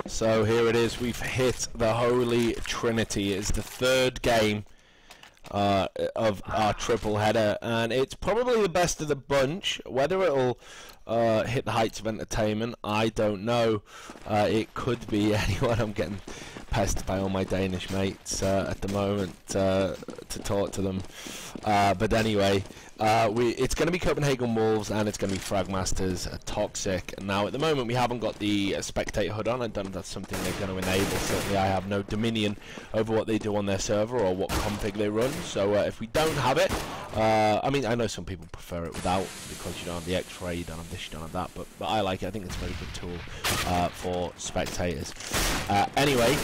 So here it is. We've hit the Holy Trinity. It's the third game of our triple header, and it's probably the best of the bunch. Whether it'll hit the heights of entertainment, I don't know. It could be anyone. I'm getting pestered by all my Danish mates at the moment to talk to them. But anyway, it's going to be Copenhagen Wolves and it's going to be Fragmasters Toxic. Now at the moment we haven't got the spectator HUD on. I don't know if that's something they're going to enable. Certainly I have no dominion over what they do on their server or what config they run. So if we don't have it, I mean, I know some people prefer it without, because you don't have the X-ray, you don't have this, you don't have that, but I like it. I think it's a very good tool for spectators. Anyway,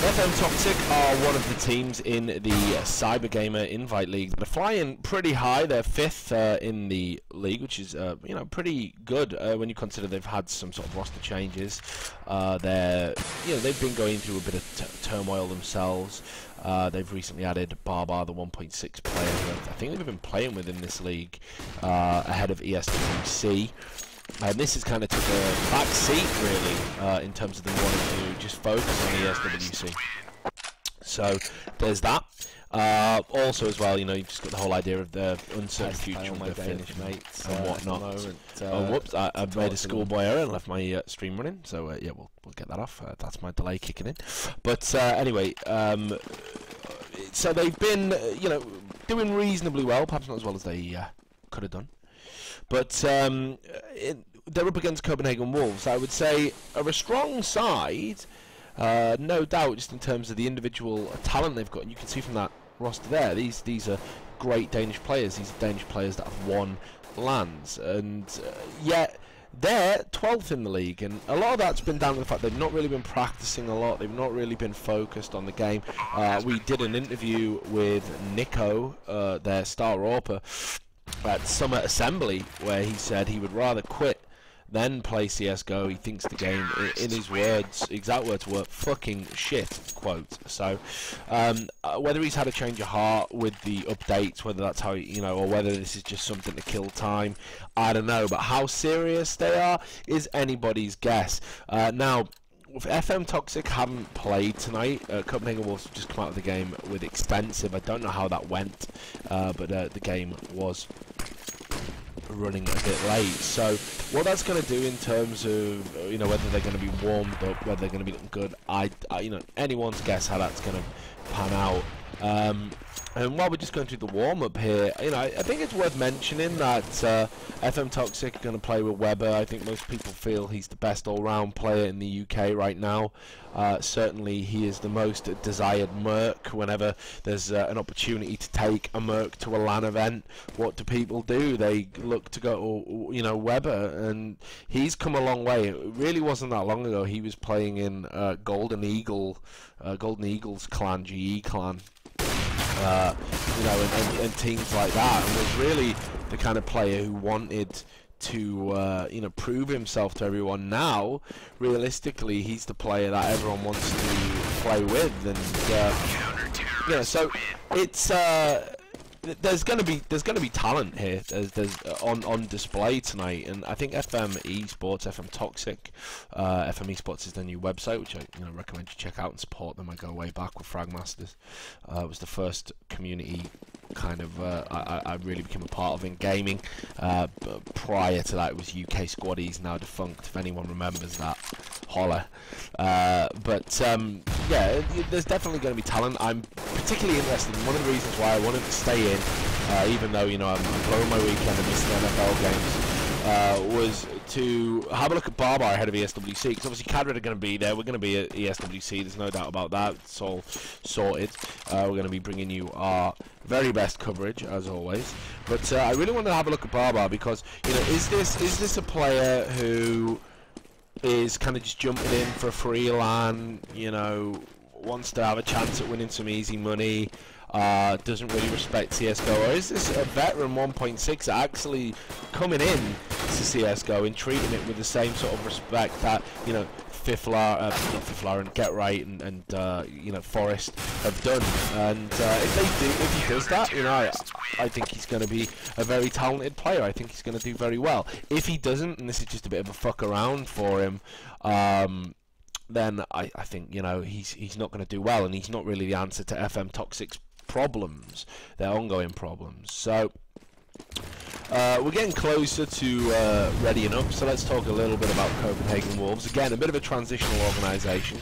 FM Toxic are one of the teams in the CyberGamer Invite League. They're flying pretty high. They're 5th in the league, which is you know, pretty good when you consider they've had some sort of roster changes. They've been going through a bit of turmoil themselves. They've recently added Barbar, the 1.6 player who I think they've been playing with in this league, ahead of ESWC. And this has kind of took a back seat, really, in terms of them wanting to just focus on ESWC. So there's that. Also, as well, you know, you've just got the whole idea of the uncertain future of my Danish mates and whatnot. Oh, whoops! I've made a schoolboy error and left my stream running. So yeah, we'll get that off. That's my delay kicking in. But anyway, so they've been, you know, doing reasonably well, perhaps not as well as they could have done. But they're up against Copenhagen Wolves. I would say are a strong side, no doubt, just in terms of the individual talent they've got. And you can see from that roster there, these are great Danish players. These are Danish players that have won LANs, and yet they're 12th in the league. And a lot of that's been down to the fact they've not really been practicing a lot. They've not really been focused on the game. We did an interview with Nico, their star AWPer, at Summer Assembly, where he said he would rather quit than play CSGO. He thinks the game, in his words, exact words were fucking shit, quote. So whether he's had a change of heart with the updates, whether that's how, you know, or whether this is just something to kill time, I don't know. But how serious they are is anybody's guess. Now, FM Toxic haven't played tonight. Copenhagen Wolves have just come out of the game with Extensive. I don't know how that went, but the game was running a bit late. So what that's going to do in terms of, you know, whether they're going to be warmed up, whether they're going to be looking good, I you know, anyone's guess how that's going to pan out. And while we're just going through the warm-up here, you know, I think it's worth mentioning that FM Toxic are going to play with Weber. I think most people feel he's the best all-round player in the UK right now. Certainly, he is the most desired merc. Whenever there's an opportunity to take a merc to a LAN event, what do people do? They look to go, you know, Weber, and he's come a long way. It really wasn't that long ago. He was playing in Golden Eagles clan, GE clan. You know, and teams like that, and was really the kind of player who wanted to, you know, prove himself to everyone. Now, realistically, he's the player that everyone wants to play with, and you know, so it's there's gonna be talent here. There's on display tonight, and I think FM Esports, FM Toxic, FM Esports is their new website, which I recommend you check out and support them. I go way back with Fragmasters. It was the first community kind of I really became a part of in gaming. But prior to that, it was UK Squaddies, now defunct. If anyone remembers that, holler. But yeah, there's definitely going to be talent. I'm particularly interested in one of the reasons why I wanted to stay in, even though, you know, I'm blowing my weekend and missing NFL games, was to have a look at Barbar ahead of ESWC, because obviously Cadred are going to be there. We're going to be at ESWC, there's no doubt about that. It's all sorted. We're going to be bringing you our very best coverage, as always. But I really wanted to have a look at Barbar because, you know, is this a player who is kind of just jumping in for a free LAN, you know, wants to have a chance at winning some easy money, doesn't really respect CSGO, or is this a veteran 1.6 actually coming in CSGO and treating it with the same sort of respect that, you know, Fiflar and Get Right and you know, Forrest have done. And if he does that, you know, I think he's going to be a very talented player. I think he's going to do very well. If he doesn't, and this is just a bit of a fuck around for him, then I think, you know, he's not going to do well, and he's not really the answer to FM Toxic's problems, their ongoing problems. So we're getting closer to readying up, so let's talk a little bit about Copenhagen Wolves. Again, a bit of a transitional organisation.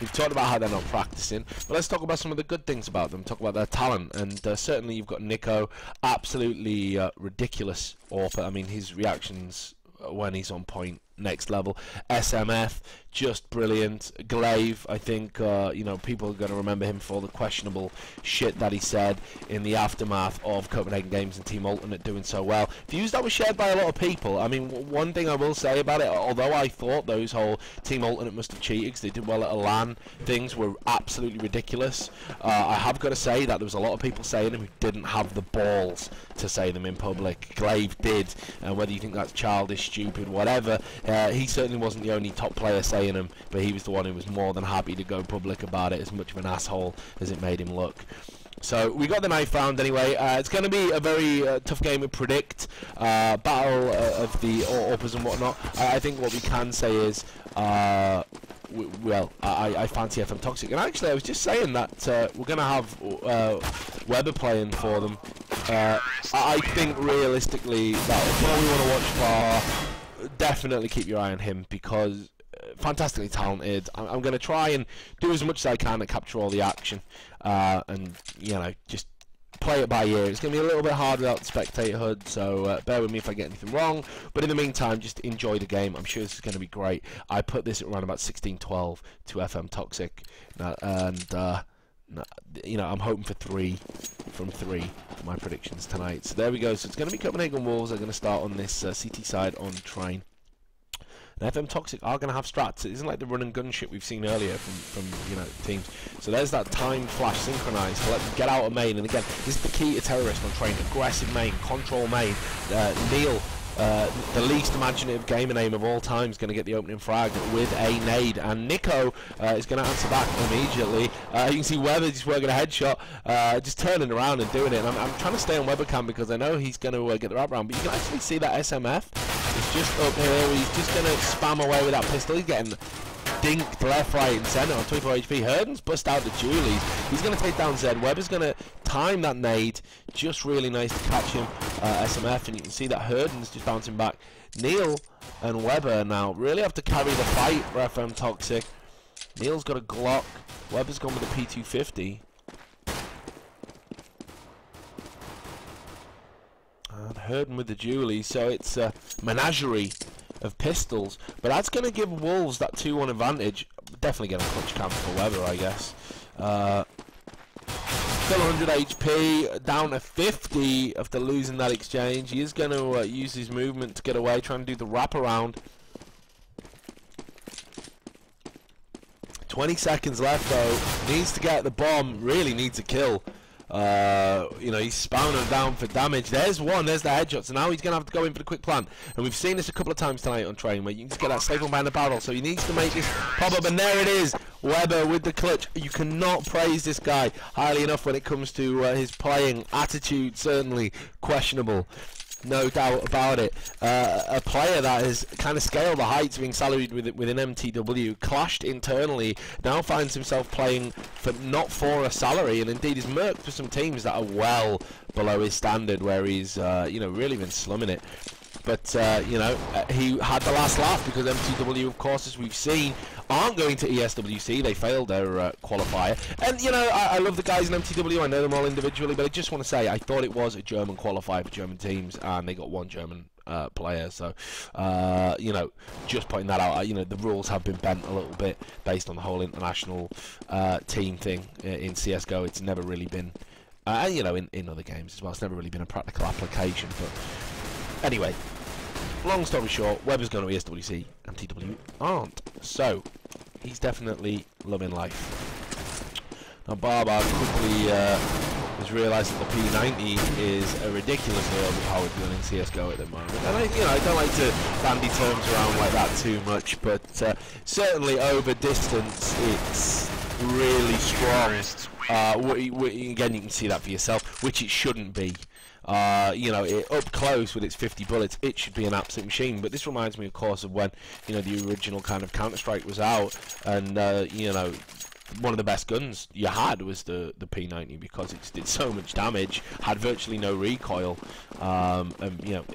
We've talked about how they're not practicing, but let's talk about some of the good things about them, talk about their talent, and certainly you've got Nico, absolutely ridiculous AWP. I mean, his reactions when he's on point, next level. SMF, just brilliant. Glaive, I think, you know, people are going to remember him for all the questionable shit that he said in the aftermath of Copenhagen Games and Team Alternate doing so well. Views that were shared by a lot of people. I mean, one thing I will say about it, although I thought those whole Team Alternate must have cheated because they did well at a LAN, things were absolutely ridiculous. I have got to say that there was a lot of people saying them who didn't have the balls to say them in public. Glaive did, and whether you think that's childish, stupid, whatever, he certainly wasn't the only top player saying them, but he was the one who was more than happy to go public about it, as much of an asshole as it made him look. So we got the knife round anyway. It's going to be a very tough game to predict. Battle of the AWPers and whatnot. I think what we can say is, well, I fancy FM Toxic. And actually, I was just saying that we're going to have Weber playing for them. I think realistically that if we want to watch far, definitely keep your eye on him, because fantastically talented. I'm going to try and do as much as I can to capture all the action, and, you know, just play it by ear. It's going to be a little bit hard without the spectator HUD, so bear with me if I get anything wrong, but in the meantime, just enjoy the game. I'm sure this is going to be great. I put this at around about 16-12 to FM Toxic, and you know, I'm hoping for 3 from 3 for my predictions tonight. So there we go. So it's going to be Copenhagen Wolves. They're going to start on this CT side on train. And FM Toxic are going to have strats. It isn't like the run and gun shit we've seen earlier from you know, teams. So there's that time flash synchronized to let them get out of main. And again, this is the key to terrorist on train: aggressive main, control main. Neil, the least imaginative gamer name of all time, is going to get the opening frag with a nade, and Nico is going to answer back immediately. You can see Weber just working a headshot, just turning around and doing it. And I'm trying to stay on Weber cam because I know he's going to get the wrap round, but you can actually see that SMF is just up here. He's just going to spam away with that pistol. He's getting dinked left, right, and centre on 24 HP. Herden's bust out the Julies. He's going to take down Zed. Weber's going to time that nade. Just really nice to catch him, SMF, and you can see that Herden's just bouncing back. Neil and Weber now really have to carry the fight for FM Toxic. Neil's got a Glock. Weber's gone with a P250. And Herden with the Julie. So it's a menagerie of pistols, but that's going to give Wolves that 2-1 advantage. Definitely get a clutch cam for Weber, I guess. Still 100 HP, down to 50 after losing that exchange. He is going to use his movement to get away, trying to do the wraparound. 20 seconds left though. Needs to get the bomb, really needs a kill. You know, he's spawning down for damage. There's one, there's the headshot. So now he's going to have to go in for the quick plant. And we've seen this a couple of times tonight on train, where you can just get that safe one behind the barrel. So he needs to make this pop up, and there it is. Weber with the clutch. You cannot praise this guy highly enough when it comes to his playing attitude. Certainly questionable, no doubt about it. A player that has kind of scaled the heights, being salaried within MTW, clashed internally, now finds himself playing for not for a salary, and indeed is merked for some teams that are well below his standard, where he's you know, really been slumming it. But you know, he had the last laugh because MTW, of course, as we've seen, aren't going to ESWC. They failed their qualifier. And, you know, I love the guys in MTW. I know them all individually, but I just want to say I thought it was a German qualifier for German teams, and they got one German player. So, you know, just pointing that out. You know, the rules have been bent a little bit based on the whole international team thing in CSGO. It's never really been, and, you know, in other games as well, it's never really been a practical application. But anyway, long story short, Weber's going to ESWC, MTW aren't. So, he's definitely loving life. Now, Barbar quickly has realised that the P90 is a ridiculously overpowered gun in CSGO at the moment. And I don't like to bandy terms around like that too much, but certainly over distance, it's really strong. Again, you can see that for yourself, which it shouldn't be. Up close with its 50 bullets, it should be an absolute machine. But this reminds me, of course, of when, the original kind of Counter-Strike was out, and, one of the best guns you had was the P90 because it did so much damage, had virtually no recoil, and,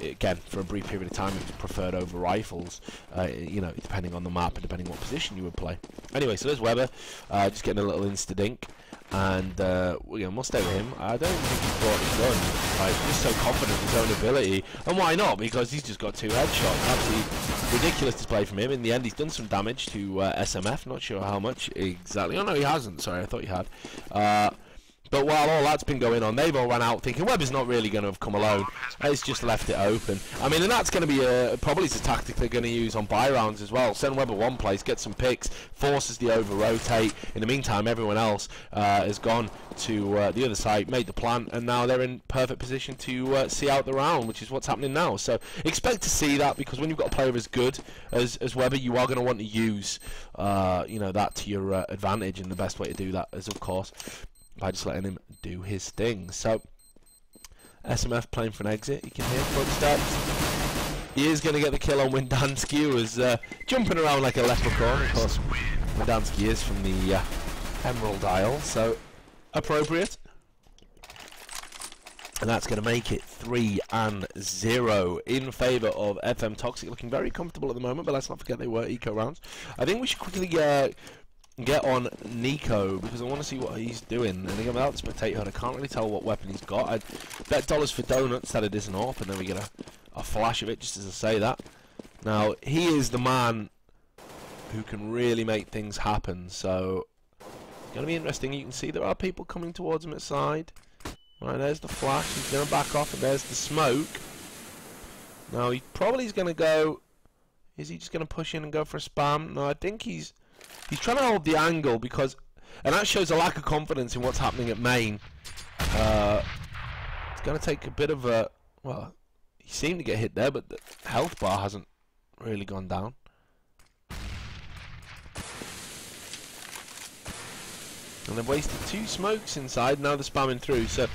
again, for a brief period of time, it was preferred over rifles, depending on the map and depending what position you would play. Anyway, so there's Weber, just getting a little insta-dink. And we'll stay with him. I don't even think he's brought his gun. Like, he's so confident in his own ability, and why not? Because he's just got 2 headshots. Absolutely ridiculous display from him. In the end, he's done some damage to SMF. Not sure how much exactly. Oh no, he hasn't. Sorry, I thought he had. But while all that's been going on, they've all run out thinking Weber's not really going to have come alone. He's just left it open. I mean, and that's going to be probably a tactic they're going to use on buy rounds as well. Send Weber one place, get some picks, forces the over-rotate. In the meantime, everyone else has gone to the other side, made the plant, and now they're in perfect position to see out the round, which is what's happening now. So expect to see that, because when you've got a player as good as Weber, you are going to want to use that to your advantage, and the best way to do that is, of course, by just letting him do his thing. So SMF playing for an exit. You can hear footsteps. He is going to get the kill on Windansky, who is jumping around like a leprechaun. Of course, Windansky is from the Emerald Isle, so appropriate. And that's going to make it 3-0 in favour of FM Toxic, looking very comfortable at the moment, but let's not forget they were eco rounds. I think we should quickly get on Nico, because I want to see what he's doing. And again, without the spectator HUD, I can't really tell what weapon he's got. I'd bet dollars for donuts that it isn't AWP, and then we get a flash of it just as I say that. Now, he is the man who can really make things happen, so it's going to be interesting. You can see there are people coming towards him at side. Right, there's the flash. He's going to back off, and there's the smoke. Now, he probably is going to go... Is he just going to push in and go for a spam? No, I think he's trying to hold the angle, because... And that shows a lack of confidence in what's happening at main. It's going to take a bit of a... Well, he seemed to get hit there, but the health bar hasn't really gone down. And they've wasted 2 smokes inside, now they're spamming through, so...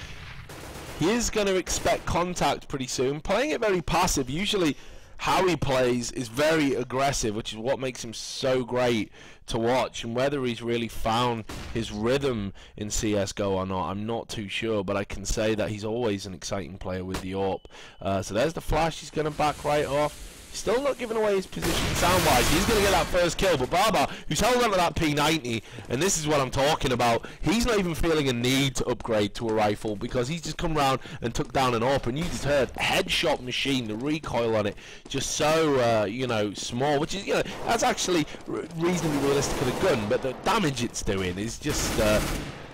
He is going to expect contact pretty soon. Playing it very passive. Usually how he plays is very aggressive, which is what makes him so great to watch. And whether he's really found his rhythm in CSGO or not, I'm not too sure. But I can say that he's always an exciting player with the AWP. So there's the flash. He's going to back right off. Still not giving away his position sound-wise. He's going to get that first kill, but Barber, who's held on to that P90, and this is what I'm talking about, he's not even feeling a need to upgrade to a rifle, because he's just come round and took down an AWP, and you just heard headshot machine, the recoil on it, just so, small, which is, that's actually reasonably realistic for the gun, but the damage it's doing is just...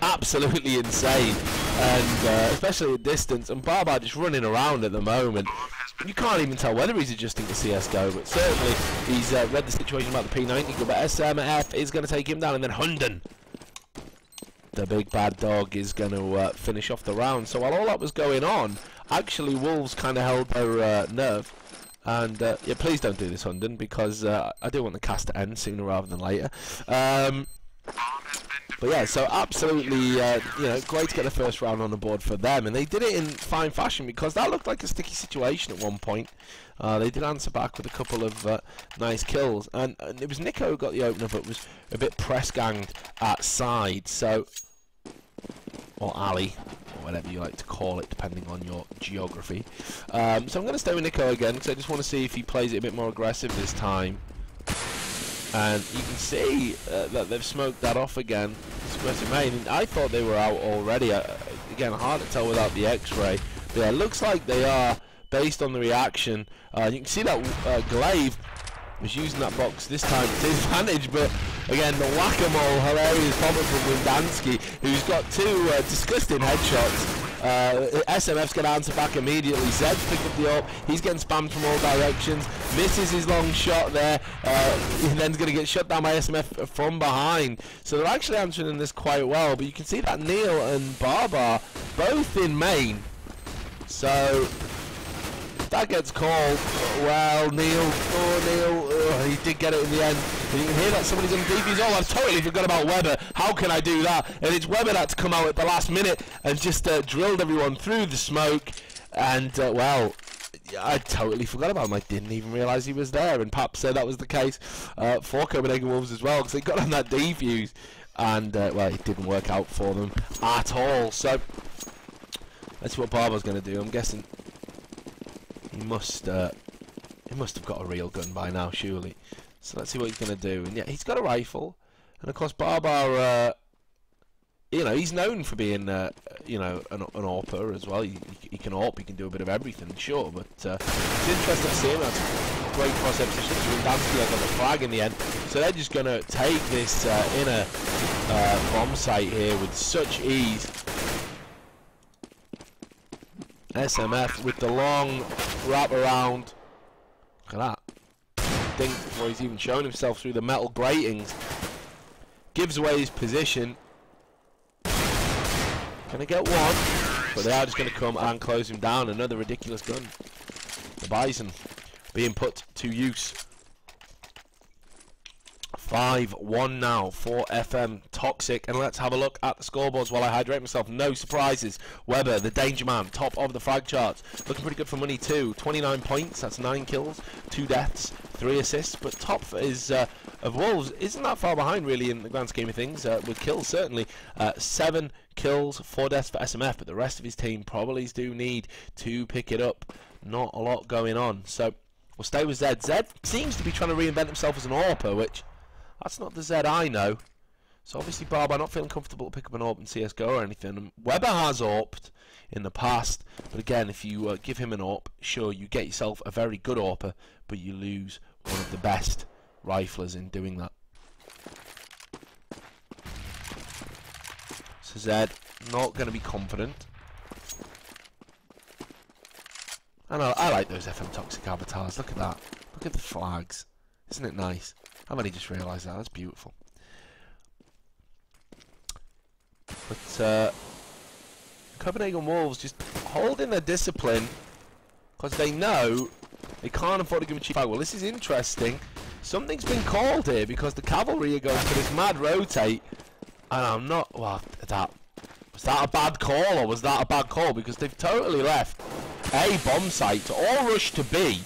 absolutely insane, and especially at distance, and Barbar just running around at the moment. You can't even tell whether he's adjusting to CSGO, but certainly he's read the situation about the P90, but SMF is going to take him down, and then Hunden, the big bad dog, is going to finish off the round. So while all that was going on, actually Wolves kind of held their nerve. And yeah, please don't do this, Hunden, because I do want the cast to end sooner rather than later. But yeah, so absolutely, great to get the first round on the board for them, and they did it in fine fashion, because that looked like a sticky situation at one point. They did answer back with a couple of nice kills, and it was Nico who got the opener, but was a bit press-ganged at side, so, or alley, or whatever you like to call it, depending on your geography. So I'm going to stay with Nico again, because I just want to see if he plays it a bit more aggressive this time. And you can see that they've smoked that off again. And I thought they were out already. Again, hard to tell without the X-ray. But yeah, it looks like they are, based on the reaction. You can see that Glaive was using that box this time to his advantage. But again, the whack-a-mole, hilarious bomber from Windansky, who's got 2 disgusting headshots. SMF's going to answer back immediately. Zed's picked up the AWP. He's getting spammed from all directions. Misses his long shot there. And then he's going to get shut down by SMF from behind. So they're actually answering this quite well. But you can see that Neil and Barbar both in main. So that gets called. Well, Neil, he did get it in the end. And you can hear that somebody's going to defuse. Oh, I've totally forgot about Weber. How can I do that? And it's Weber that's come out at the last minute and just drilled everyone through the smoke. And, well, I totally forgot about him. I didn't even realise he was there. And Pap said that was the case for Copenhagen Wolves as well, because they got on that defuse. And, well, it didn't work out for them at all. So, that's what Barber's going to do. I'm guessing he must have got a real gun by now, surely. So let's see what he's going to do. And yeah, he's got a rifle. And of course, Barbar, you know, he's known for being, you know, an AWPer as well. He can AWP, he can do a bit of everything, sure. But it's interesting to see him. That's a great cross-up position. Dansky got the flag in the end. So they're just going to take this inner bomb site here with such ease. SMF with the long wrap around. Look at that. Dink before he's even shown himself through the metal gratings. Gives away his position. Gonna get one, but they are just gonna come and close him down. Another ridiculous gun. The Bison being put to use. 5-1 now for FM Toxic, and let's have a look at the scoreboards while I hydrate myself. No surprises. Weber, the danger man, top of the frag charts, looking pretty good for money too. 29 points, that's 9 kills, 2 deaths, 3 assists, but top is of Wolves isn't that far behind really in the grand scheme of things, with kills certainly. 7 kills, 4 deaths for SMF, but the rest of his team probably do need to pick it up. Not a lot going on, so we'll stay with Zed. Zed seems to be trying to reinvent himself as an AWPer, which that's not the Zed I know. So obviously Barber not feeling comfortable to pick up an AWP in CSGO or anything. And Weber has AWP'd in the past, but again, if you give him an AWP, sure, you get yourself a very good AWPer, but you lose one of the best riflers in doing that. So Zed not going to be confident. And I like those FM Toxic avatars. Look at that. Look at the flags. Isn't it nice? I've only just realised that. That's beautiful. But Copenhagen Wolves just holding their discipline because they know they can't afford to give a cheap fight. Well, this is interesting. Something's been called here because the cavalry are going for this mad rotate. And I'm not... Well, was that a bad call or was that a bad call? Because they've totally left A bomb site to all rush to B.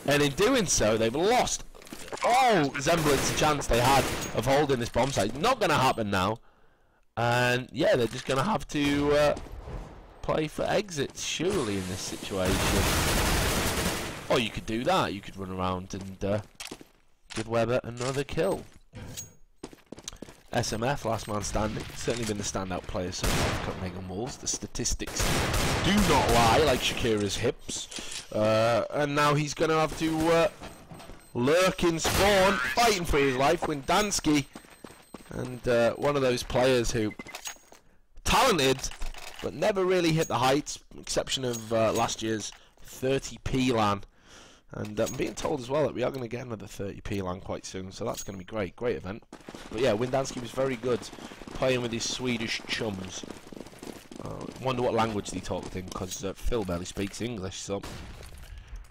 And in doing so, they've lost all semblance of chance they had of holding this bomb site. Not going to happen now. And yeah, they're just going to have to play for exits, surely, in this situation. Or you could do that. You could run around and give Weber another kill. SMF, last man standing. Certainly been the standout player so far for Copenhagen Wolves. The statistics do not lie, like Shakira's hips. And now he's going to have to lurk in spawn, fighting for his life, when Dansky, and one of those players who talented but never really hit the heights, exception of last year's 30p LAN. And I'm being told as well that we are going to get another 30p LAN quite soon, so that's going to be great, great event. But yeah, Windansky was very good playing with his Swedish chums. Wonder what language they talked in, because Phil barely speaks English, so...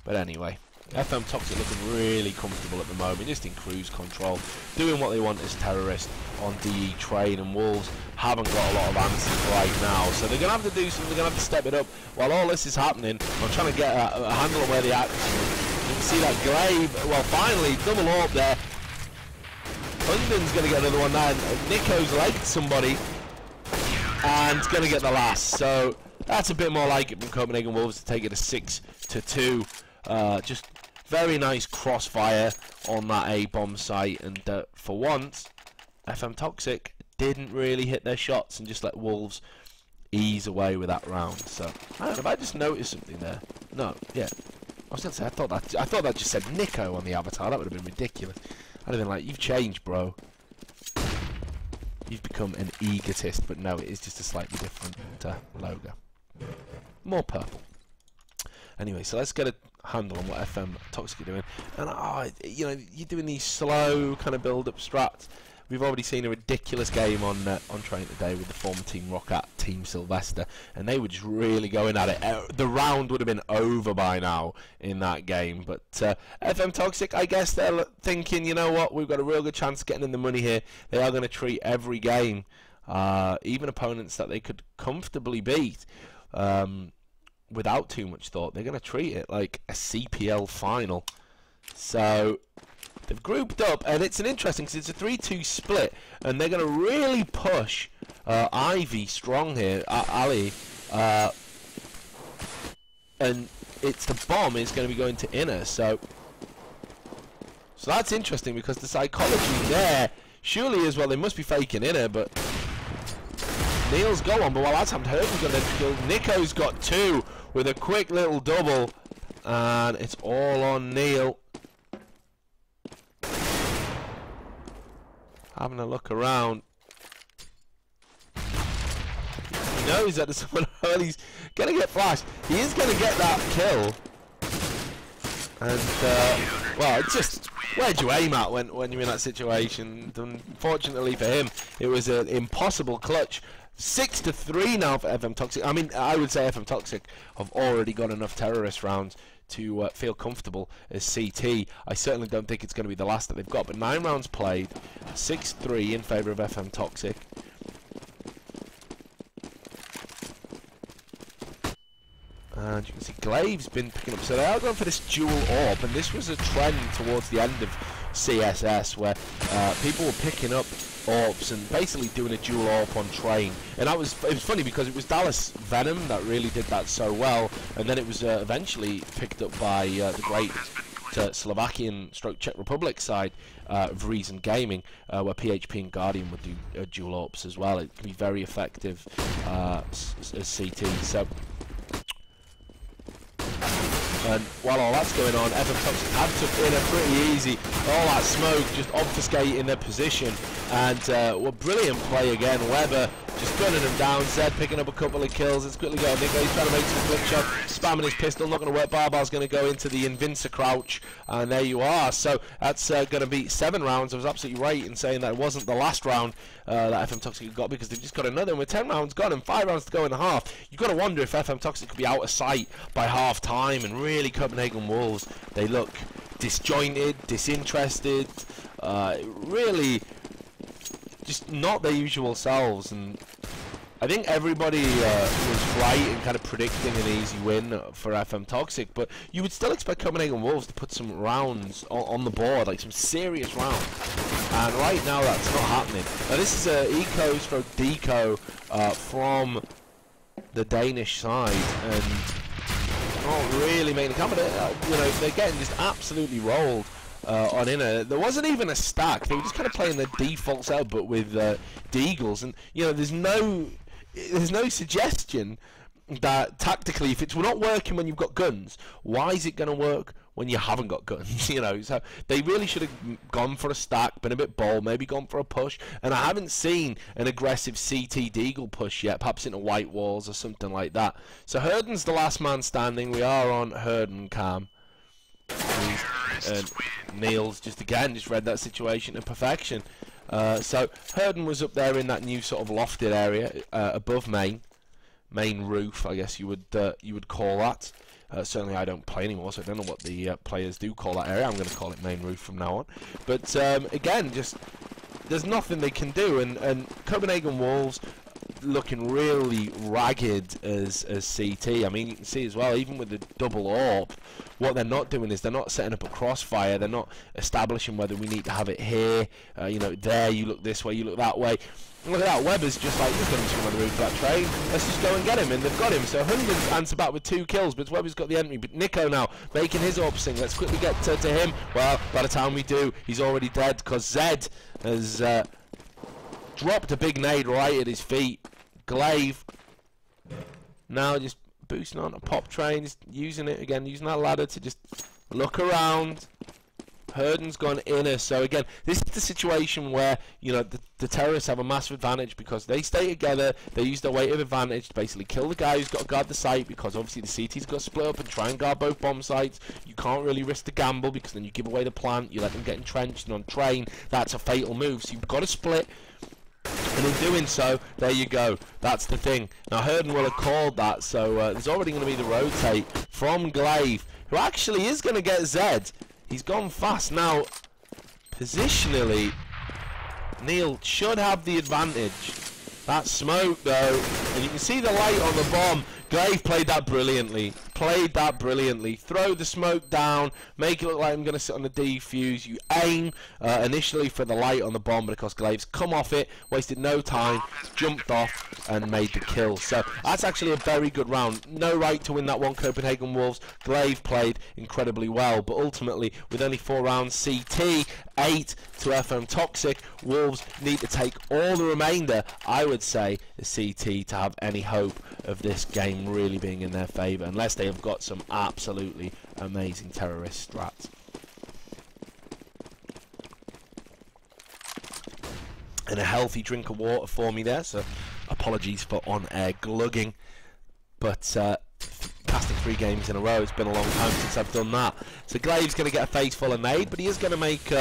But anyway, FM Toxic looking really comfortable at the moment, just in cruise control, doing what they want as terrorists on DE train, and Wolves haven't got a lot of answers right now, so they're going to have to do something, they're going to have to step it up. While all this is happening, I'm trying to get a handle on where the action is. You can see that Glaive, well finally, double AWP there. London's going to get another one there, Nico's legged somebody, and going to get the last, so that's a bit more like it from Copenhagen Wolves to take it to 6-2. Just very nice crossfire on that A bomb site, and for once, FM Toxic didn't really hit their shots and just let Wolves ease away with that round. So I don't know if I just noticed something there. No, yeah, I was gonna say I thought that just said Nico on the avatar. That would have been ridiculous. I'd have been like, you've changed, bro. You've become an egotist, but no, it is just a slightly different logo. More purple. Anyway, so let's get a handle on what FM Toxic are doing. And you know, you're doing these slow kind of build-up strats. We've already seen a ridiculous game on train today with the former Team Rocket, Team Sylvester, and they were just really going at it. The round would have been over by now in that game, but FM Toxic, I guess they're thinking, you know what, we've got a real good chance of getting in the money here. They are going to treat every game, even opponents that they could comfortably beat, without too much thought. They're going to treat it like a CPL final. So they've grouped up, and it's an interesting, because it's a 3-2 split, and they're going to really push Ivy strong here, Ali, and it's the bomb is going to be going to Inner, so that's interesting, because the psychology there surely is, well, they must be faking Inner, but Neil's got one, but while that's happened, Herbert's going to kill. Nico's got two with a quick little double, and it's all on Neil. Having a look around. He knows that there's someone early. He's going to get flashed. He is going to get that kill. And, well, it's just, where'd you aim at when you're in that situation? Unfortunately for him, it was an impossible clutch. 6-3 now for FM Toxic. I mean, I would say FM Toxic have already got enough terrorist rounds to feel comfortable as CT. I certainly don't think it's going to be the last that they've got, but 9 rounds played, 6-3 in favour of FM Toxic. And you can see Glave's been picking up, so they are going for this dual AWP, and this was a trend towards the end of CSS where people were picking up AWPs and basically doing a dual AWP on train, and it was funny because it was Dallas Venom that really did that so well, and then it was eventually picked up by the great Slovakian stroke Czech Republic side of Reason Gaming, where PHP and Guardian would do dual AWPs as well. It can be very effective as CT. So, and while all that's going on, FM Toxic had to in a pretty easy. All that smoke just obfuscating their position, and well, brilliant play again. Weber just gunning him down. Zed picking up a couple of kills. It's quickly got Nico. He's trying to make some quick shot, spamming his pistol. Not going to work. Barbar's going to go into the Invincer crouch, and there you are. So that's going to be 7 rounds. I was absolutely right in saying that it wasn't the last round that FM Toxic got, because they've just got another. And with 10 rounds gone and 5 rounds to go in the half, you've got to wonder if FM Toxic could be out of sight by half time. And really, Copenhagen Wolves, they look disjointed, disinterested, really just not their usual selves. And I think everybody was right in kind of predicting an easy win for FM Toxic, but you would still expect Copenhagen Wolves to put some rounds on the board, like some serious rounds, and right now that's not happening. Now this is a eco/deco from the Danish side, and not really making a comment. You know, they're getting just absolutely rolled on Inner. There wasn't even a stack. They were just kind of playing the default setup, but with Deagles, and you know, there's no suggestion that tactically, if it's not working when you've got guns, why is it going to work when you haven't got guns? You know, so they really should have gone for a stack, been a bit bold, maybe gone for a push. And I haven't seen an aggressive CT Deagle push yet, perhaps into white walls or something like that. So Herden's the last man standing. We are on Herden cam. And Neil's just read that situation to perfection. So Herden was up there in that new sort of lofted area above main roof, I guess you would call that. Certainly I don't play anymore, so I don't know what the players do call that area. I'm going to call it main roof from now on. But again, just there's nothing they can do, and Copenhagen Wolves looking really ragged as CT. I mean, you can see as well, even with the double AWP, what they're not doing is they're not setting up a crossfire. They're not establishing whether we need to have it here, you know, there, you look this way, you look that way. Look at that, Weber's just like, there's going to be someone on the roof of that train, let's just go and get him, and they've got him. So Hunden's answer back with 2 kills, but Weber's got the entry. But Nico now making his AWP sing. Let's quickly get to him. Well, by the time we do, he's already dead, because Zed has dropped a big nade right at his feet. Glaive now just boosting on a pop train, just using it again, using that ladder to just look around. Herden's gone inner. So again, this is the situation where, you know, the terrorists have a massive advantage because they stay together. They use their weight of advantage to basically kill the guy who's got to guard the site, because obviously the CT's got to split up and try and guard both bomb sites. You can't really risk the gamble because then you give away the plant. You let them get entrenched, and on train, that's a fatal move. So you've got to split. And in doing so, there you go. That's the thing. Now, Herden will have called that, so there's already going to be the rotate from Glaive, who actually is going to get Zed. He's gone fast. Now, positionally, Neil should have the advantage. That smoke, though, and you can see the light on the bomb. Glaive played that brilliantly. Throw the smoke down, make it look like I'm going to sit on the defuse. You aim initially for the light on the bomb, but of course Glaive's come off it, wasted no time, jumped off and made the kill. So that's actually a very good round. No right to win that one, Copenhagen Wolves. Glaive played incredibly well, but ultimately with only 4 rounds, CT 8 to FM Toxic. Wolves need to take all the remainder, I would say, as CT to have any hope of this game really being in their favour, unless they have got some absolutely amazing terrorist strats. And a healthy drink of water for me there, so apologies for on-air glugging, but casting 3 games in a row, it's been a long time since I've done that. So Glaive's going to get a face full of nade, but he is going to make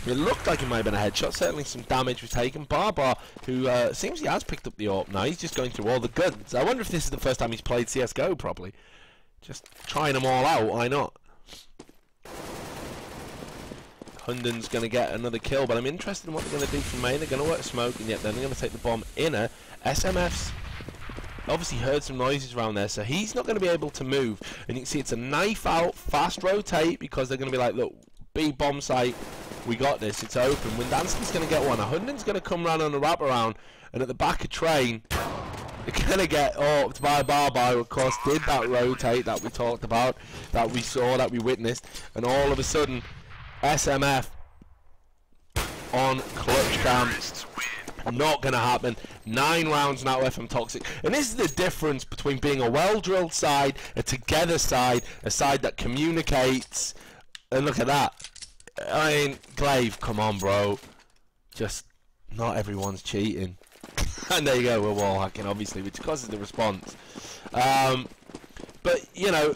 it looked like it might have been a headshot. Certainly some damage was taken. Barbar, who seems he has picked up the AWP now. He's just going through all the guns. I wonder if this is the first time he's played CSGO, probably. Just trying them all out, why not? Hunden's going to get another kill, but I'm interested in what they're going to do from main. They're going to work smoke, and yet then they're going to take the bomb inner. SMF's obviously heard some noises around there, so he's not going to be able to move. And you can see it's a knife out, fast rotate, because they're going to be like, look, B bomb site, we got this, it's open. Windanski's going to get one. Hunden's going to come round on a wraparound, and at the back of train, they're going to get AWP'd by Barbar, who of course did that rotate that we talked about, that we saw, that we witnessed, and all of a sudden, SMF on clutch cam. Not going to happen. 9 rounds now, FM Toxic. And this is the difference between being a well-drilled side, a together side, a side that communicates. And look at that. I mean, Glaive, come on, bro. Just, not everyone's cheating. And there you go, we're wall hacking, obviously, which causes the response. But, you know,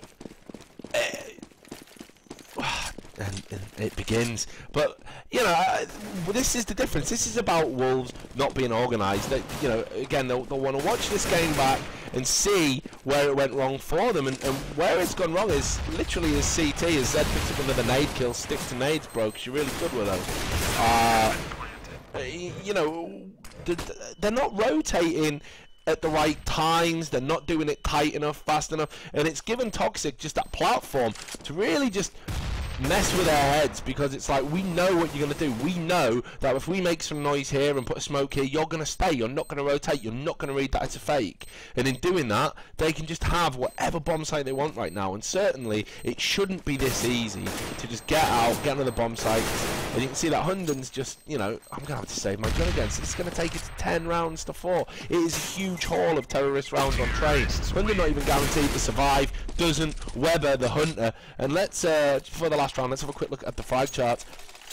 and it begins. But, you know, this is the difference. This is about Wolves not being organised. You know, again, they'll want to watch this game back and see where it went wrong for them. And where it's gone wrong is literally as CT, as Zed picks up another nade kill, stick to nades, bro, because you're really good with those. You know, they're not rotating at the right times. They're not doing it tight enough, fast enough, and it's given Toxic just that platform to really just mess with their heads, because it's like, we know what you're going to do. We know that if we make some noise here and put a smoke here, you're going to stay. You're not going to rotate. You're not going to read that it's a fake. And in doing that, they can just have whatever bomb site they want right now. And certainly, it shouldn't be this easy to just get out, get another bomb site. And you can see that Hunden's just, you know, I'm going to have to save my gun again. So it's going to take it to 10 rounds to 4. It is a huge haul of terrorist rounds on train. Hunden not even guaranteed to survive. Doesn't. Weber, the hunter. And let's, for the last round, let's have a quick look at the frag charts.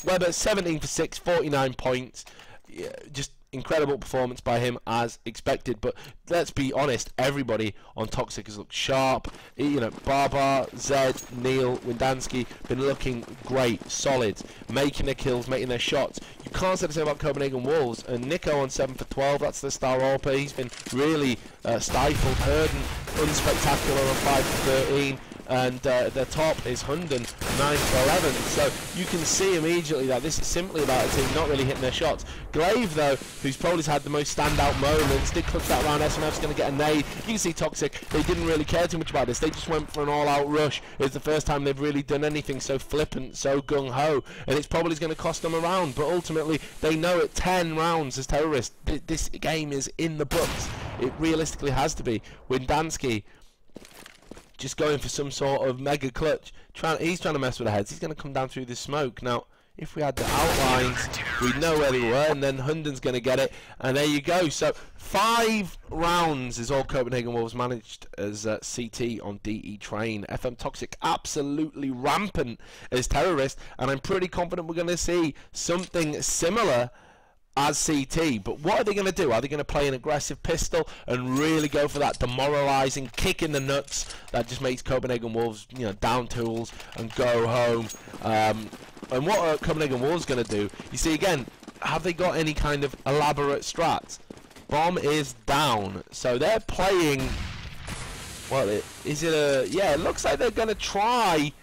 Weber 17 for 6, 49 points. Yeah, just incredible performance by him as expected. But let's be honest, everybody on Toxic has looked sharp. You know, Barbar, Zed, Neil, Windanski been looking great, solid, making their kills, making their shots. You can't say the same about Copenhagen Wolves. And Nico on 7 for 12, that's the star AWP. He's been really stifled. Herden unspectacular on 5 for 13. And the top is Hunden, 9 for 11. So you can see immediately that this is simply about a team not really hitting their shots. Glaive, though, who's probably had the most standout moments, did clutch that round. SMF's going to get a nade. You can see Toxic, they didn't really care too much about this. They just went for an all-out rush. It's the first time they've really done anything so flippant, so gung-ho. And it's probably going to cost them a round. But ultimately, they know at 10 rounds as terrorists, this game is in the books. It realistically has to be. Windanski just going for some sort of mega clutch. He's trying to mess with the heads. He's going to come down through the smoke. Now, if we had the outlines, we'd know where they were, and then Hunden's going to get it, and there you go. So 5 rounds is all Copenhagen Wolves managed as CT on DE Train. FM Toxic absolutely rampant as terrorists, and I'm pretty confident we're going to see something similar as CT. But what are they going to do? Are they going to play an aggressive pistol and really go for that demoralizing kick in the nuts that just makes Copenhagen Wolves, you know, down tools and go home? And what are Copenhagen Wolves going to do? You see, again, have they got any kind of elaborate strats? Bomb is down, so they're playing. Well, is it a? Yeah, it looks like they're going to try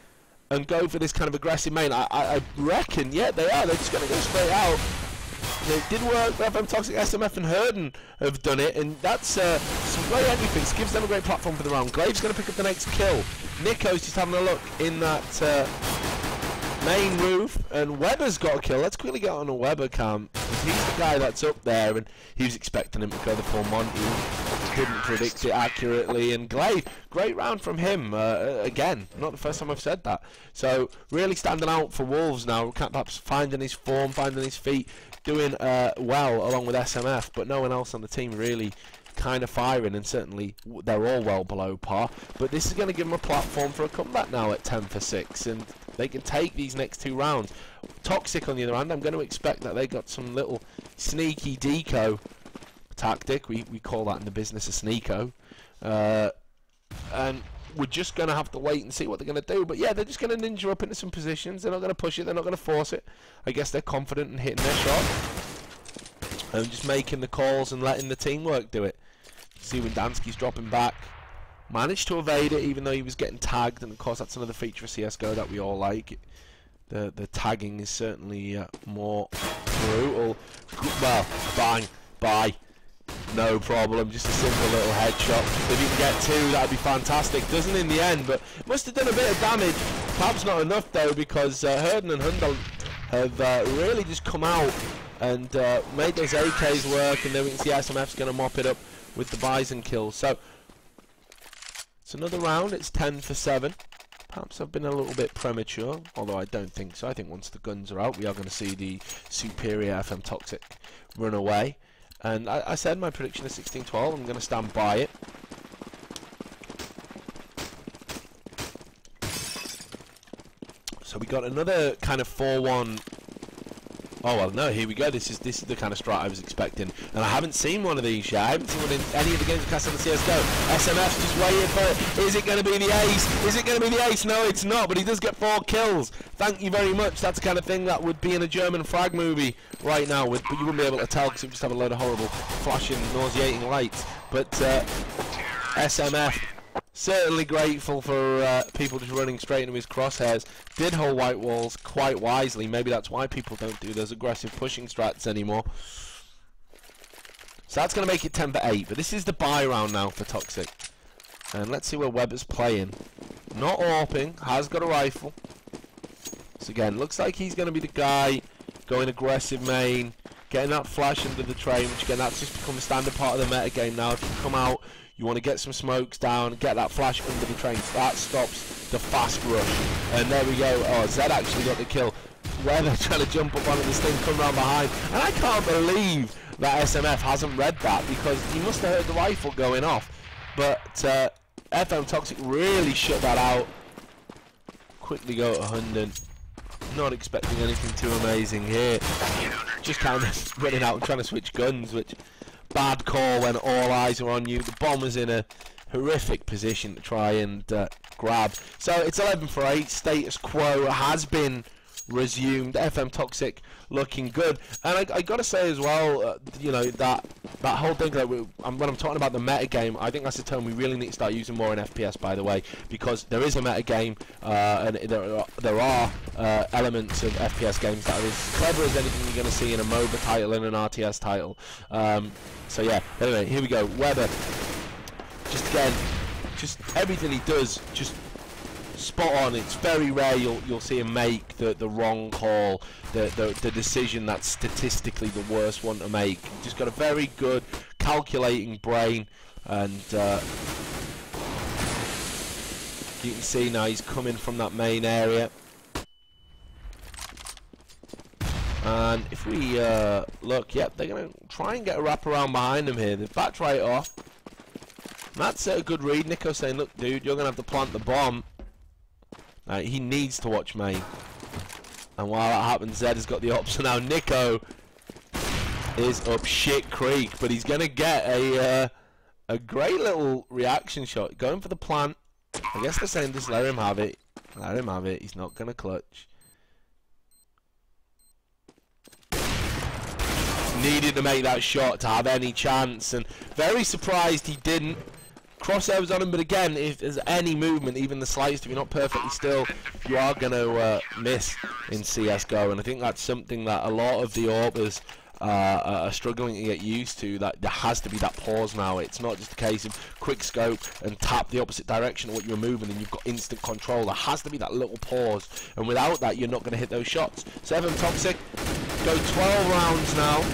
and go for this kind of aggressive main. I reckon, yeah, they are. They're just going to go straight out. It did work. FM Toxic, SMF, and Herden have done it, and that's some great entry picks. Gives them a great platform for the round. Glave's going to pick up the next kill. Nico's just having a look in that main roof, and Weber's got a kill. Let's quickly get on a Weber cam. He's the guy that's up there, and he was expecting him to go the full Monty. Couldn't predict it accurately, and Glaive, great round from him. Again, not the first time I've said that. So really standing out for Wolves now. Perhaps finding his form, finding his feet, doing well along with SMF, but no one else on the team really kind of firing, and certainly they're all well below par. But this is going to give them a platform for a comeback now at 10 for 6, and they can take these next 2 rounds. Toxic, on the other hand, I'm going to expect that they got some little sneaky deco tactic. We call that in the business a sneako. And we're just going to have to wait and see what they're going to do. But yeah, they're just going to ninja up into some positions. They're not going to push it. They're not going to force it. I guess they're confident in hitting their shot and just making the calls and letting the teamwork do it. See when Dansky's dropping back. Managed to evade it even though he was getting tagged, and of course that's another feature of CSGO that we all like. The tagging is certainly more brutal. Well, bang, bye. No problem, just a simple little headshot. If you can get 2, that'd be fantastic. Doesn't in the end, but must have done a bit of damage. Perhaps not enough though, because Herden and Hundal have really just come out and made those AKs work, and then we can see SMF's going to mop it up with the Bison kills. So it's another round. It's 10 for 7. Perhaps I've been a little bit premature, although I don't think so. I think once the guns are out, we are going to see the superior FM Toxic run away. And I said my prediction is 16-12. I'm going to stand by it. So we got another kind of 4-1. Oh well, no, here we go. This is the kind of strat I was expecting, and I haven't seen one of these yet. I haven't seen one in any of the games of cast on the CSGO. SMF's just waiting for it. Is it going to be the ace? Is it going to be the ace? No, it's not. But he does get 4 kills. Thank you very much. That's the kind of thing that would be in a German frag movie right now. But you wouldn't be able to tell because it would just have a load of horrible, flashing, nauseating lights. But SMF. Certainly grateful for people just running straight into his crosshairs. Did hold white walls quite wisely. Maybe that's why people don't do those aggressive pushing strats anymore. So that's going to make it 10 for 8. But this is the bye round now for Toxic. And let's see where Weber's playing. Not AWPing. Has got a rifle. So again, looks like he's going to be the guy going aggressive main. Getting that flash under the train. Which again, that's just become a standard part of the meta game now. If you come out, you want to get some smokes down, get that flash under the train. That stops the fast rush. And there we go. Oh, Zed actually got the kill. Weber trying to jump up onto this thing, come around behind. And I can't believe that SMF hasn't read that, because he must have heard the rifle going off. But FM Toxic really shut that out. Quickly go to Hunden. Not expecting anything too amazing here. Just kind of running out and trying to switch guns, which... bad call when all eyes are on you. The bomber's in a horrific position to try and grab. So it's 11 for 8. Status quo has been resumed. FM Toxic looking good. And I got to say as well, you know, that whole thing, that when I'm talking about the meta game, I think that's a term we really need to start using more in FPS, by the way, because there is a meta game, and there are elements of FPS games that are as clever as anything you're going to see in a MOBA title and an RTS title. So yeah, anyway, here we go. Weber, just again, just everything he does, just spot on. It's very rare you'll see him make the wrong call, the decision that's statistically the worst one to make. He's just got a very good calculating brain, and you can see now he's coming from that main area. And if we look, yep, they're going to try and get a wrap around behind him here. They've backed right off. And that's a good read. Nico saying, look, dude, you're going to have to plant the bomb. He needs to watch main. And while that happens, Zed has got the option now. Nico is up shit creek, but he's going to get a great little reaction shot. Going for the plant. I guess they're saying just let him have it. Let him have it. He's not going to clutch. Needed to make that shot to have any chance, and very surprised he didn't. Crossovers on him, but again, if there's any movement, even the slightest, if you're not perfectly still, you are going to miss in CSGO, and I think that's something that a lot of the AWPers are struggling to get used to, that there has to be that pause now. It's not just a case of quick scope and tap the opposite direction of what you're moving and you've got instant control. There has to be that little pause, and without that, you're not going to hit those shots. 7 Toxic, go 12 rounds now,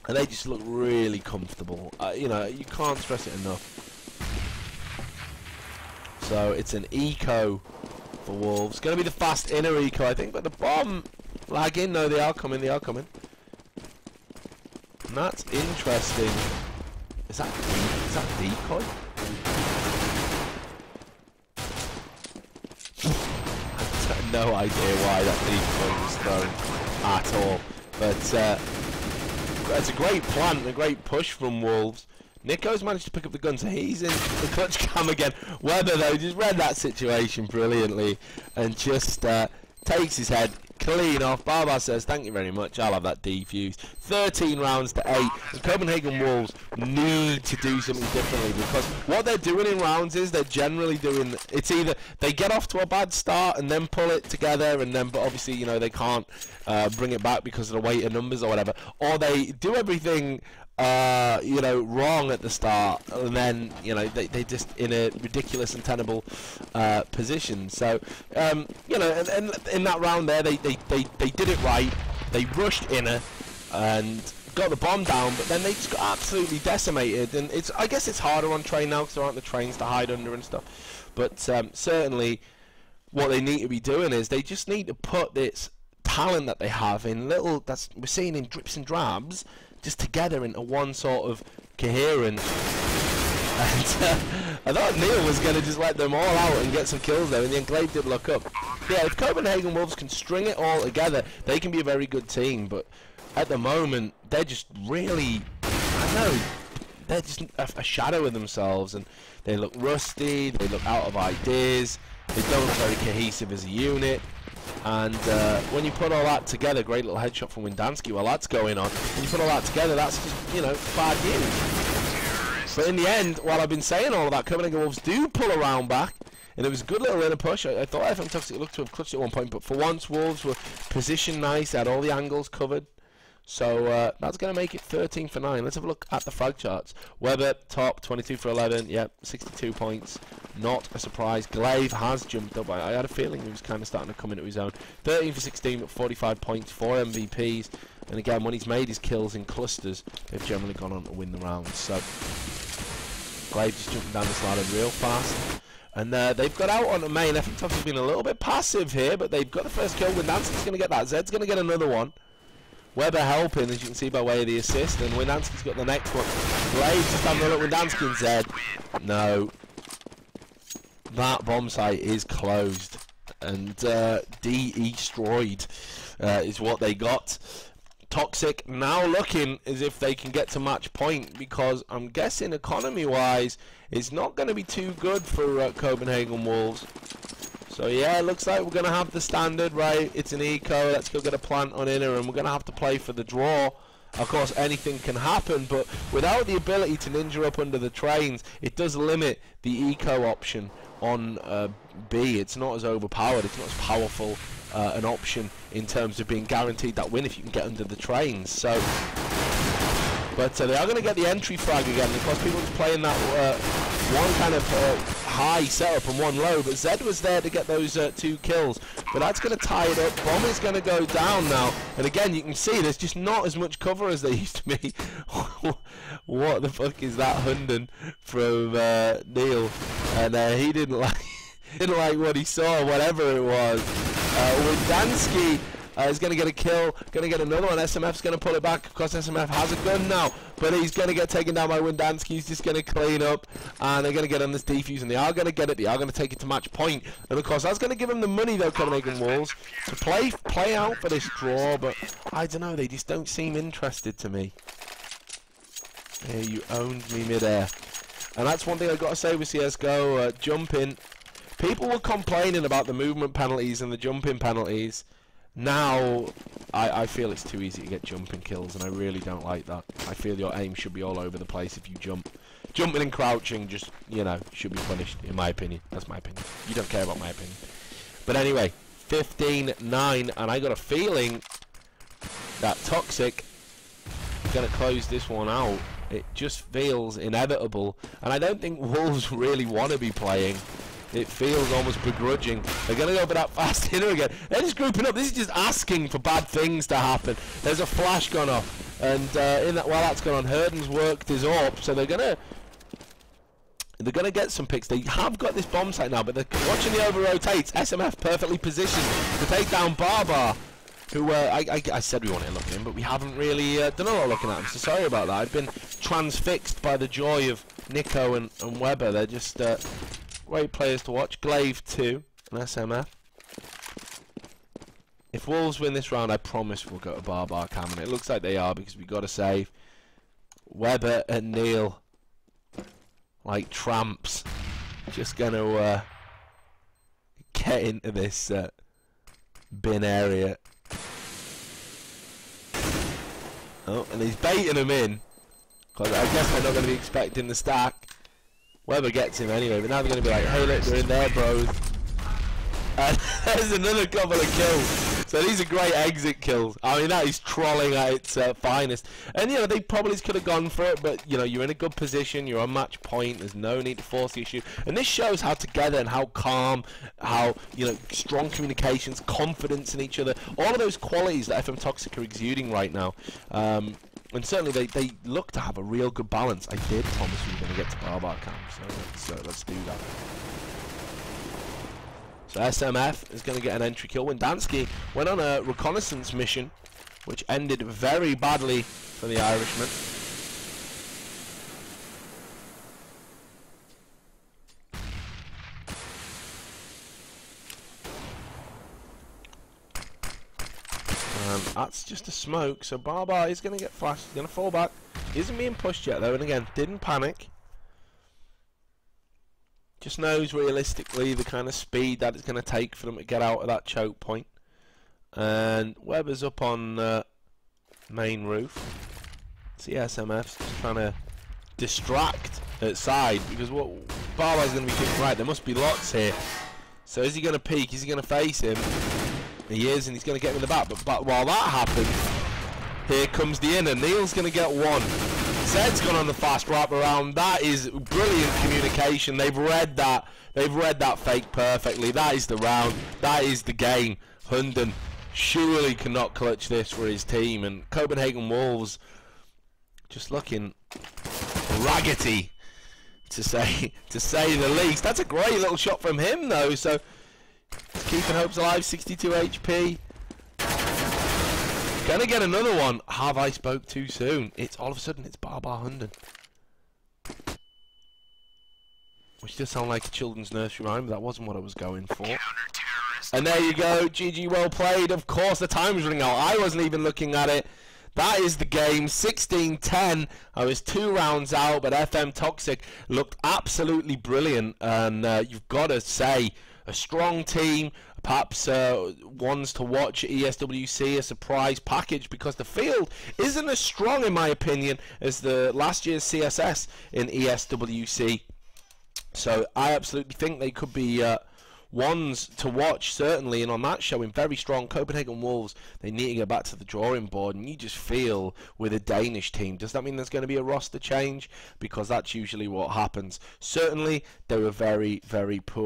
and they just look really comfortable. You know, you can't stress it enough. So it's an eco for Wolves. Going to be the fast inner eco, I think, but the bomb lagging. No, they are coming. They are coming. And that's interesting. Is that decoy? I have no idea why that decoy was thrown at all. But it's a great plant and a great push from Wolves. Nico's managed to pick up the gun, so he's in the clutch cam again. Weber, though, just read that situation brilliantly and just takes his head clean off. Barbar says, thank you very much, I'll have that defused. 13 rounds to 8. The Copenhagen Wolves need to do something differently, because what they're doing in rounds is they're generally doing, it's either they get off to a bad start and then pull it together, and then, but obviously, you know, they can't bring it back because of the weight of numbers or whatever, or they do everything you know, wrong at the start, and then, you know, they just in a ridiculous and tenable position. So you know, and in that round there, they did it right. They rushed inner and got the bomb down, but then they just got absolutely decimated. And it's, I guess it's harder on train now because there aren't the trains to hide under and stuff. But certainly, what they need to be doing is they just need to put this talent that they have in little, that's we're seeing in drips and drabs, just together into one sort of coherent. And I thought Neil was going to just let them all out and get some kills there, and the Enclave did look up. Yeah, if Copenhagen Wolves can string it all together, they can be a very good team, but at the moment, they're just really, I don't know, they're just a shadow of themselves, and they look rusty, they look out of ideas, they don't look very cohesive as a unit. And when you put all that together, great little headshot from Windansky while that's going on, when you put all that together, that's just, you know, bad news. But in the end, while I've been saying all of that, Copenhagen Wolves do pull a round back, and it was a good little inner push. I thought FM Toxic looked to have clutched at one point, but for once, Wolves were positioned nice, they had all the angles covered. So that's going to make it 13 for 9. Let's have a look at the frag charts. Weber, top, 22 for 11. Yep, 62 points. Not a surprise. Glaive has jumped up. I had a feeling he was kind of starting to come into his own. 13 for 16, but 45 points, 4 MVPs. And again, when he's made his kills in clusters, they've generally gone on to win the rounds. So Glaive just jumping down this ladder real fast. And they've got out on the main. FM Toxic has been a little bit passive here, but they've got the first kill. Windansky's going to get that. Zed's going to get another one. Weber helping, as you can see by way of the assist, and Windansky's got the next one. Glaive just having a look at Windansky and Zed. No. That bomb site is closed. And destroyed is what they got. Toxic now looking as if they can get to match point, because I'm guessing economy-wise, it's not going to be too good for Copenhagen Wolves. So yeah, it looks like we're going to have the standard, right? It's an eco, let's go get a plant on inner, and we're going to have to play for the draw. Of course, anything can happen, but without the ability to ninja up under the trains, it does limit the eco option on B. It's not as overpowered, it's not as powerful an option in terms of being guaranteed that win if you can get under the trains. So, but they are going to get the entry frag again, because people are playing that one kind of high setup and one low, but Zed was there to get those 2 kills, but that's going to tie it up. Bomb is going to go down now, and again you can see there's just not as much cover as there used to be. What the fuck is that Hunden from Neil? And he didn't like what he saw, whatever it was. Windansky He's going to get a kill, going to get another one. SMF's going to pull it back. Of course, SMF has a gun now, but he's going to get taken down by Windansky. He's just going to clean up, and they're going to get on this defuse, and they are going to get it. They are going to take it to match point, and of course, that's going to give them the money, though, Copenhagen Wolves, to play out for this draw, but I don't know, they just don't seem interested to me. Yeah, you owned me mid-air. And that's one thing I've got to say with CSGO, jumping. People were complaining about the movement penalties and the jumping penalties. Now, I feel it's too easy to get jumping kills, and I really don't like that. I feel your aim should be all over the place if you jump. Jumping and crouching just, you know, should be punished, in my opinion. That's my opinion. You don't care about my opinion. But anyway, 15-9, and I got a feeling that Toxic is going to close this one out. It just feels inevitable, and I don't think Wolves really want to be playing. It feels almost begrudging. They're going to go for that fast hitter again. They're just grouping up. This is just asking for bad things to happen. There's a flash gone off, and while that's gone on, Herden's worked his up, so they're going to get some picks. They have got this bomb site now, but they're watching the over rotates. SMF perfectly positioned to take down Barbar, who I said we wanted to look at him, but we haven't really done a lot of looking at him, so sorry about that. I've been transfixed by the joy of Nico and Weber. They're just great players to watch. Glaive 2 and SMF. If Wolves win this round, I promise we'll go to Barbar Cam, and it looks like they are, because we've got to save Weber and Neil like tramps. Just going to get into this bin area. Oh, and he's baiting him in, because I guess they're not going to be expecting the stack. Weber gets him anyway, but now they're going to be like, hey look, they're in there, bros. And there's another couple of kills. So these are great exit kills. I mean, that is trolling at its finest. And, you know, they probably could have gone for it, but, you know, you're in a good position, you're on match point, there's no need to force the issue. And this shows how together and how calm, how, you know, strong communications, confidence in each other, all of those qualities that FM Toxic are exuding right now. And certainly they look to have a real good balance. I did promise we were going to get to Barbar Camp, so let's do that. So SMF is going to get an entry kill. Windansky went on a reconnaissance mission, which ended very badly for the Irishman. That's just a smoke, so Barbar is going to get flashed. He's going to fall back. He isn't being pushed yet, though, and again, didn't panic. Just knows realistically the kind of speed that it's going to take for them to get out of that choke point. And Weber's up on main roof. CSMF's just trying to distract at side, because what Barbar's going to be thinking, right, there must be lots here. So is he going to peek? Is he going to face him? He is, and he's going to get him in the back. But while that happens, here comes the inner. Neil's going to get one. Zed's gone on the fast wrap around. That is brilliant communication. They've read that. They've read that fake perfectly. That is the round. That is the game. Hunden surely cannot clutch this for his team, and Copenhagen Wolves just looking raggedy, to say the least. That's a great little shot from him, though. So keeping hopes alive. 62 HP. Gonna get another one. Have I spoke too soon? It's all of a sudden it's Barbar Hunden, which does sound like a children's nursery rhyme, but that wasn't what I was going for. And there you go. GG, well played. Of course, the time was running out. I wasn't even looking at it. That is the game. 16-10. I was 2 rounds out, but FM Toxic looked absolutely brilliant. And you've got to say, a strong team. Perhaps ones to watch at ESWC, a surprise package, because the field isn't as strong, in my opinion, as the last year's CSS in ESWC. So I absolutely think they could be ones to watch, certainly, and on that showing, very strong. Copenhagen Wolves, they need to get back to the drawing board, and you just feel with a Danish team, does that mean there's going to be a roster change? Because that's usually what happens. Certainly, they were very, very poor.